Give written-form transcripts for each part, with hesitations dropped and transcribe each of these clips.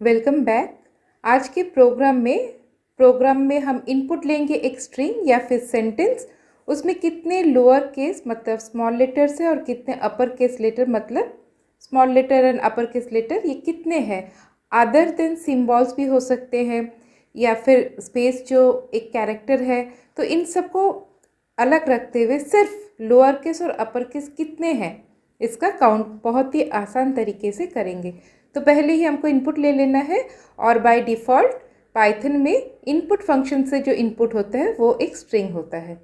Welcome back. आज के programme में हम इनपुट लेंगे एक स्ट्रिंग या फिर सेंटेंस। उसमें कितने लोअर केस मतलब स्मॉल लेटर्स है और कितने अपर केस लेटर मतलब small letter and upper case letter, ये कितने हैं। अदर देन सिम्बॉल्स भी हो सकते हैं या फिर स्पेस जो एक कैरेक्टर है। तो इन सबको अलग रखते हुए सिर्फ लोअर केस और अपर केस कितने हैं, इसका काउंट बहुत ही आसान तरीके से करेंगे। तो पहले ही हमको इनपुट ले लेना है और बाय डिफ़ॉल्ट पाइथन में इनपुट फंक्शन से जो इनपुट होता है वो एक स्ट्रिंग होता है।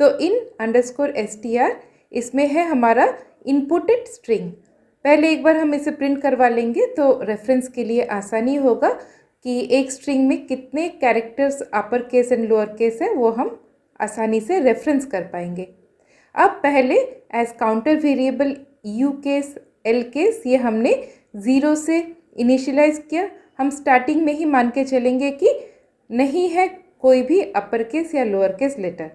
तो in_str इसमें है हमारा इनपुटेड स्ट्रिंग। पहले एक बार हम इसे प्रिंट करवा लेंगे तो रेफरेंस के लिए आसानी होगा कि एक स्ट्रिंग में कितने characters upper case and lower case है, वो हम आसानी से रेफरेंस कर पाएंगे। अब पहले as counter variable U case L case ये हमने 0 से इनिशियलाइज किया। हम स्टार्टिंग में ही मान के चलेंगे कि नहीं है कोई भी अपर केस या लोअर केस लेटर।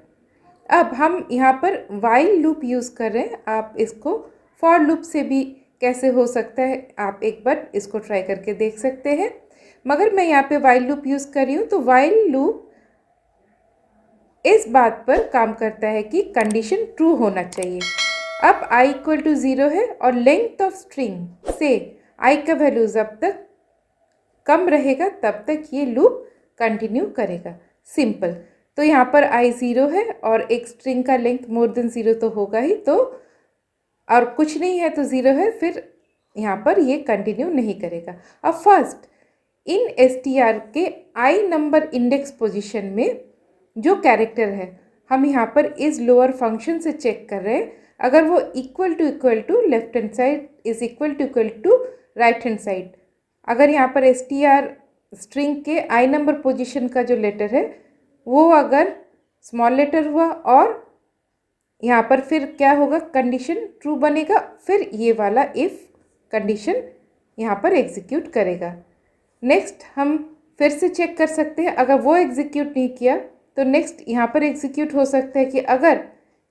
अब हम यहाँ पर वाइल लूप यूज़ कर रहे हैं। आप इसको फॉर लूप से भी कैसे हो सकता है, आप एक बार इसको ट्राई करके देख सकते हैं, मगर मैं यहाँ पे वाइल लूप यूज़ कर रही हूँ। तो वाइल लूप इस बात पर काम करता है कि कंडीशन ट्रू होना चाहिए। अब i इक्वल टू 0 है और लेंथ ऑफ स्ट्रिंग से i का वैल्यू जब तक कम रहेगा तब तक ये लूप कंटिन्यू करेगा। सिंपल। तो यहाँ पर i 0 है और एक स्ट्रिंग का लेंथ मोर देन 0 तो होगा ही, तो और कुछ नहीं है तो 0 है, फिर यहाँ पर ये कंटिन्यू नहीं करेगा। अब फर्स्ट इन str के i नंबर इंडेक्स पोजीशन में जो कैरेक्टर है हम यहाँ पर इस लोअर फंक्शन से चेक कर रहे हैं। अगर वो equal to left hand side is equal to right hand side, अगर यहाँ पर str स्ट्रिंग के i नंबर पोजीशन का जो लेटर है वो अगर स्मॉल लेटर हुआ और यहाँ पर फिर क्या होगा, कंडीशन ट्रू बनेगा, फिर ये वाला इफ़ कंडीशन यहाँ पर एग्जीक्यूट करेगा। नेक्स्ट हम फिर से चेक कर सकते हैं, अगर वो एग्जीक्यूट नहीं किया तो नेक्स्ट यहाँ पर एग्जीक्यूट हो सकता है कि अगर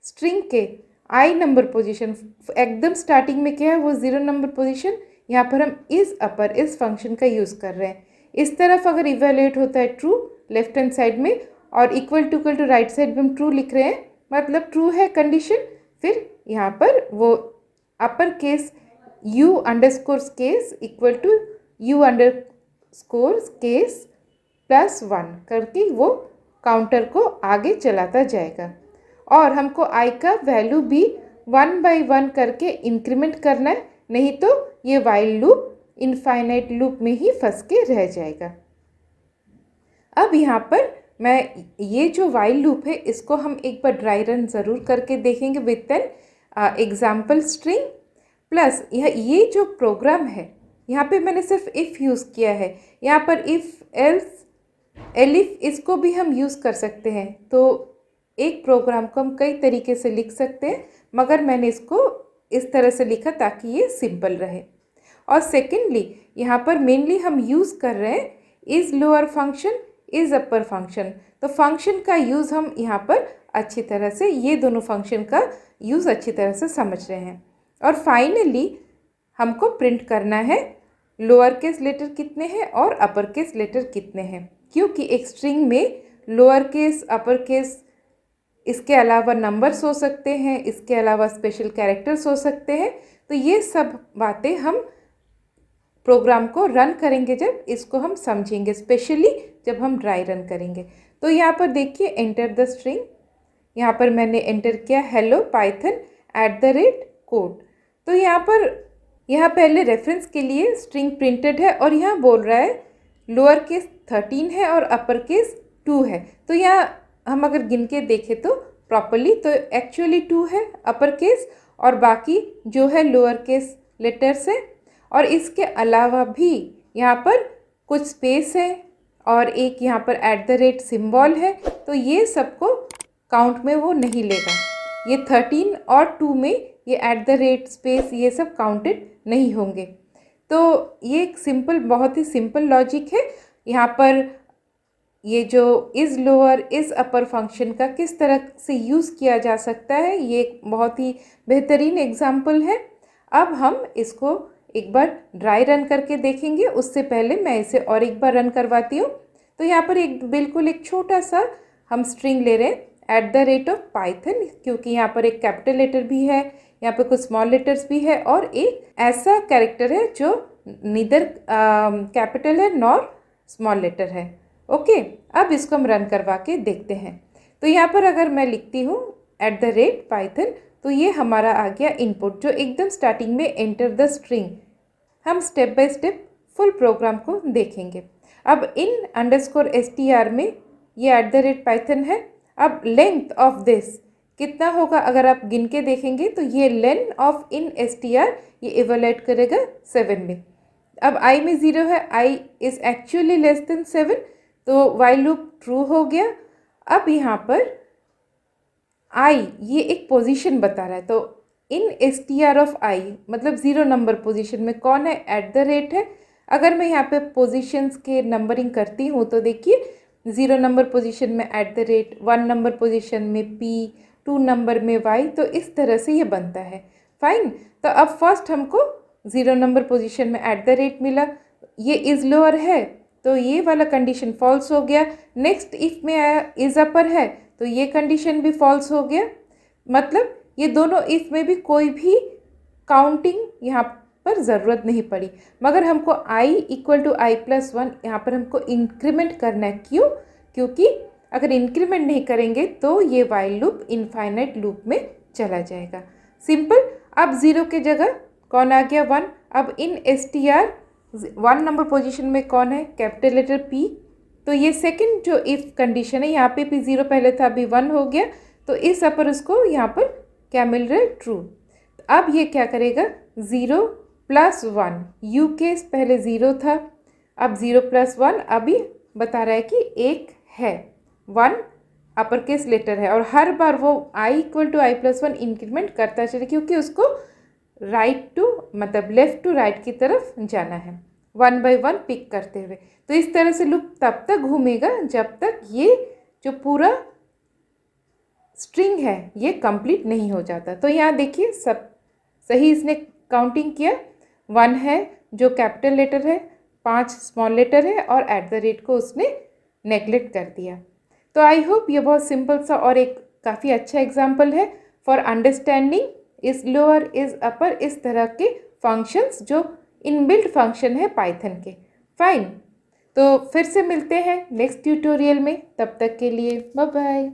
स्ट्रिंग के i नंबर पोजीशन एकदम स्टार्टिंग में क्या है वो 0 नंबर पोजीशन, यहाँ पर हम इस फंक्शन का यूज़ कर रहे हैं। इस तरफ अगर इवेल्युएट होता है ट्रू लेफ्ट हैंड साइड में और इक्वल टू राइट साइड में हम ट्रू लिख रहे हैं, मतलब ट्रू है कंडीशन, फिर यहाँ पर वो upper case u underscore case equal to u underscore case +1 करके वो काउंटर को आगे चलाता जाएगा। और हमको i का वैल्यू भी 1 बाई 1 करके इंक्रीमेंट करना है, नहीं तो ये वाइल लूप इनफाइनाइट लूप में ही फंस के रह जाएगा। अब यहाँ पर मैं ये जो वाइल लूप है इसको हम एक बार ड्राई रन ज़रूर करके देखेंगे with an example string plus ये जो प्रोग्राम है यहाँ पे मैंने सिर्फ इफ़ यूज़ किया है। यहाँ पर इफ़ एल्स एलिफ इसको भी हम यूज़ कर सकते हैं। तो एक प्रोग्राम को हम कई तरीके से लिख सकते हैं, मगर मैंने इसको इस तरह से लिखा ताकि ये सिंपल रहे। और सेकेंडली यहाँ पर मेनली हम यूज़ कर रहे हैं is lower function is upper function. तो फंक्शन का यूज़ हम यहाँ पर अच्छी तरह से ये दोनों फंक्शन का यूज़ अच्छी तरह से समझ रहे हैं। और फाइनली हमको प्रिंट करना है लोअर केस लेटर कितने हैं और अपर केस लेटर कितने हैं, क्योंकि एक स्ट्रिंग में लोअर केस अपर केस इसके अलावा नंबर्स हो सकते हैं, इसके अलावा स्पेशल कैरेक्टर्स हो सकते हैं। तो ये सब बातें हम प्रोग्राम को रन करेंगे जब इसको हम समझेंगे, स्पेशली जब हम ड्राई रन करेंगे। तो यहाँ पर देखिए एंटर द स्ट्रिंग, यहाँ पर मैंने एंटर किया हेलो पाइथन @कोड। तो यहाँ पहले रेफरेंस के लिए स्ट्रिंग प्रिंटेड है और यहाँ बोल रहा है लोअर केस 13 है और अपर केस 2 है। तो यहाँ हम अगर गिन के देखें तो प्रॉपरली तो एक्चुअली 2 है अपर केस और बाकी जो है लोअर केस लेटर्स है। और इसके अलावा भी यहाँ पर कुछ स्पेस है और एक यहाँ पर सिंबल है, तो ये सबको काउंट में वो नहीं लेगा। ये 13 और 2 में ये स्पेस ये सब काउंटेड नहीं होंगे। तो ये एक बहुत ही सिंपल लॉजिक है। यहाँ पर ये जो is lower is upper function का किस तरह से यूज़ किया जा सकता है, ये एक बहुत ही बेहतरीन एग्जाम्पल है। अब हम इसको एक बार ड्राई रन करके देखेंगे। उससे पहले मैं इसे और एक बार रन करवाती हूँ। तो यहाँ पर बिल्कुल एक छोटा सा हम स्ट्रिंग ले रहे हैं @python, क्योंकि यहाँ पर एक कैपिटल लेटर भी है, यहाँ पर कुछ स्मॉल लेटर्स भी है और एक ऐसा कैरेक्टर है जो नीदर कैपिटल है नॉर स्मॉल लेटर है। ओके, अब इसको हम रन करवा के देखते हैं। तो यहाँ पर अगर मैं लिखती हूँ @python, तो ये हमारा आ गया इनपुट, जो एकदम स्टार्टिंग में एंटर द स्ट्रिंग। हम step by step full program को देखेंगे। अब इन _str में ये @python है। अब लेंथ ऑफ दिस कितना होगा, अगर आप गिन के देखेंगे तो ये लेन ऑफ इन str ये इवैल्यूएट करेगा 7 में। अब i में 0 है, i is actually less than 7, तो वाइल लूप ट्रू हो गया। अब यहाँ पर i ये एक पोजीशन बता रहा है, तो इन str ऑफ i मतलब 0 नंबर पोजीशन में कौन है, @ है। अगर मैं यहाँ पे पोजीशंस के नंबरिंग करती हूँ तो देखिए 0 नंबर पोजीशन में @ 1 नंबर पोजीशन में p, 2 नंबर में y, तो इस तरह से ये बनता है। फाइन, तो अब फर्स्ट हमको 0 नंबर पोजीशन में @ मिला, ये इज़ लोअर है तो ये वाला कंडीशन फॉल्स हो गया। नेक्स्ट इफ़ में आया इज़ अपर है तो ये कंडीशन भी फॉल्स हो गया। मतलब ये दोनों इफ़ में भी कोई भी काउंटिंग यहाँ पर ज़रूरत नहीं पड़ी, मगर हमको i = i+1 यहाँ पर हमको इंक्रीमेंट करना है। क्यों? क्योंकि अगर इंक्रीमेंट नहीं करेंगे तो ये वाइल लूप इनफाइनाइट लूप में चला जाएगा। सिंपल। अब 0 के जगह कौन आ गया, 1। अब इन str 1 नंबर पोजीशन में कौन है, कैपिटल लेटर p, तो ये सेकंड जो इफ़ कंडीशन है, यहाँ पे भी 0 पहले था, अभी 1 हो गया, तो इस अपर उसको यहाँ पर क्या मिल रहा है, ट्रू। अब ये क्या करेगा, 0 + 1, यू केस पहले 0 था, अब 0 + 1 अभी बता रहा है कि 1 है, 1 अपर केस लेटर है, और हर बार वो i = i+1 इंक्रीमेंट करता चले, क्योंकि उसको राइट टू मतलब लेफ़्ट टू राइट की तरफ जाना है 1 बाय 1 पिक करते हुए। तो इस तरह से लूप तब तक घूमेगा जब तक ये जो पूरा स्ट्रिंग है ये कंप्लीट नहीं हो जाता। तो यहाँ देखिए सब सही इसने काउंटिंग किया, 1 है जो कैपिटल लेटर है, 5 स्मॉल लेटर है, और @ को उसने नेगलेक्ट कर दिया। तो आई होप ये बहुत सिंपल सा और एक काफ़ी अच्छा एग्जाम्पल है for understanding is lower is अपर, इस तरह के फंक्शंस जो इनबिल्ट फंक्शन है पाइथन के। फाइन, तो फिर से मिलते हैं नेक्स्ट ट्यूटोरियल में, तब तक के लिए बाय बाय।